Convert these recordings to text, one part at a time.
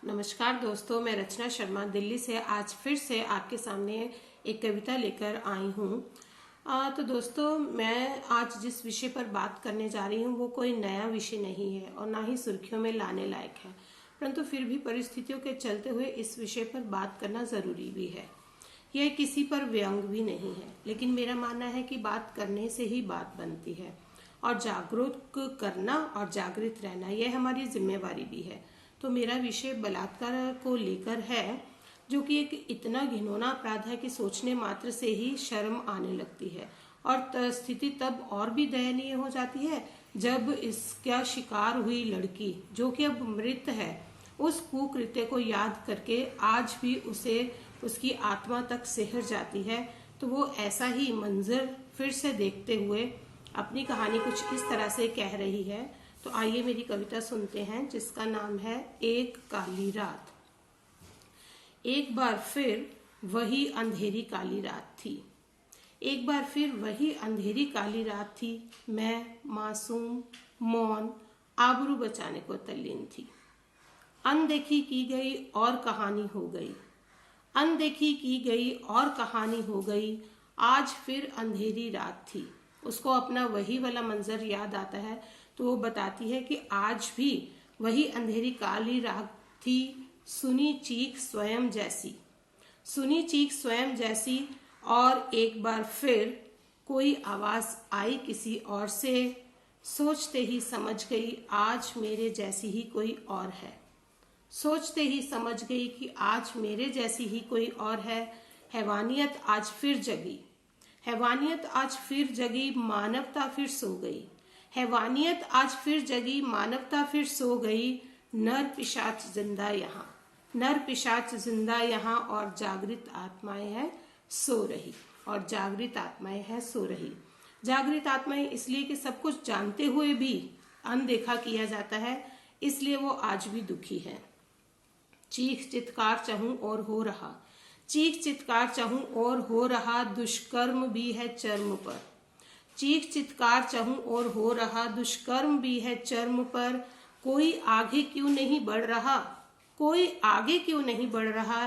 नमस्कार दोस्तों, मैं रचना शर्मा दिल्ली से आज फिर से आपके सामने एक कविता लेकर आई हूँ। तो दोस्तों, मैं आज जिस विषय पर बात करने जा रही हूँ वो कोई नया विषय नहीं है और ना ही सुर्खियों में लाने लायक है, परंतु फिर भी परिस्थितियों के चलते हुए इस विषय पर बात करना जरूरी भी है। यह किसी पर व्यंग भी नहीं है, लेकिन मेरा मानना है कि बात करने से ही बात बनती है और जागरूक करना और जागृत रहना यह हमारी जिम्मेवारी भी है। तो मेरा विषय बलात्कार को लेकर है, जो कि एक इतना घिनौना अपराध है कि सोचने मात्र से ही शर्म आने लगती है। और स्थिति तब और भी दयनीय हो जाती है जब इसका शिकार हुई लड़की, जो कि अब मृत है, उस कुकृत्य को याद करके आज भी उसे उसकी आत्मा तक सिहर जाती है। तो वो ऐसा ही मंजर फिर से देखते हुए अपनी कहानी कुछ इस तरह से कह रही है। तो आइए मेरी कविता सुनते हैं, जिसका नाम है एक काली रात। एक बार फिर वही अंधेरी काली रात थी। एक बार फिर वही अंधेरी काली रात थी। मैं मासूम, मौन, आबरू बचाने को तल्लीन थी। अनदेखी की गई और कहानी हो गई। अनदेखी की गई और कहानी हो गई। आज फिर अंधेरी रात थी। उसको अपना वही वाला मंजर याद आता है, तो वो बताती है कि आज भी वही अंधेरी काली रात थी। सुनी चीख स्वयं जैसी, सुनी चीख स्वयं जैसी। और एक बार फिर कोई आवाज आई किसी और से। सोचते ही समझ गई आज मेरे जैसी ही कोई और है। सोचते ही समझ गई कि आज मेरे जैसी ही कोई और है। हैवानियत आज फिर जगी। हैवानियत आज फिर जगी। मानवता फिर सो गई। हैवानियत आज फिर जगी। मानवता फिर सो गई। नर पिशाच जिंदा यहाँ, नर पिशाच जिंदा यहाँ। और जागृत आत्माएं हैं सो रही, और जागृत आत्माएं हैं सो रही। जागृत आत्माएं इसलिए कि सब कुछ जानते हुए भी अनदेखा किया जाता है, इसलिए वो आज भी दुखी है। चीख चित्कार चाहूं और हो रहा, चीख चित्कार चाहूं और हो रहा। दुष्कर्म भी है चर्म पर। चीख चित्कार चाहूं और हो रहा। दुष्कर्म भी है चर्म पर। कोई आगे क्यों नहीं बढ़ रहा, कोई आगे क्यों नहीं बढ़ रहा।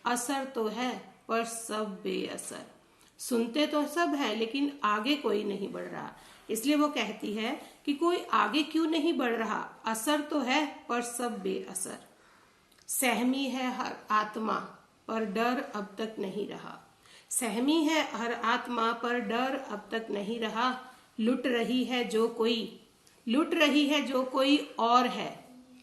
असर तो है पर सब बेअसर। सुनते तो सब है लेकिन आगे कोई नहीं बढ़ रहा। इसलिए वो कहती है कि कोई आगे क्यों नहीं बढ़ रहा। असर तो है पर सब बेअसर। सहमी है हर आत्मा पर डर अब तक नहीं रहा। सहमी है हर आत्मा पर डर अब तक नहीं रहा। लुट रही है जो कोई, लुट रही है जो कोई और है।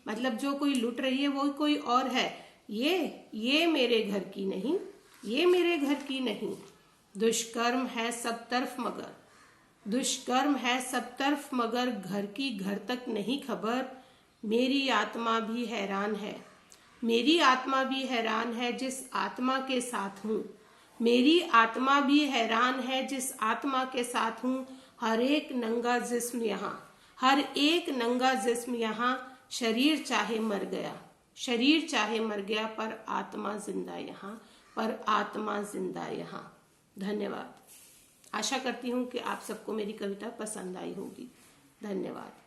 मतलब जो कोई लुट रही है वो कोई और है। ये मेरे घर की नहीं, ये मेरे घर की नहीं। दुष्कर्म है सब तरफ मगर, दुष्कर्म है सब तरफ मगर। घर की घर तक नहीं खबर। मेरी आत्मा भी हैरान है, मेरी आत्मा भी हैरान है जिस आत्मा के साथ हूँ। मेरी आत्मा भी हैरान है जिस आत्मा के साथ हूँ। हर एक नंगा जिस्म यहाँ, हर एक नंगा जिस्म यहाँ। शरीर चाहे मर गया, शरीर चाहे मर गया, पर आत्मा जिंदा यहाँ, पर आत्मा जिंदा यहाँ। धन्यवाद। आशा करती हूँ कि आप सबको मेरी कविता पसंद आई होगी। धन्यवाद।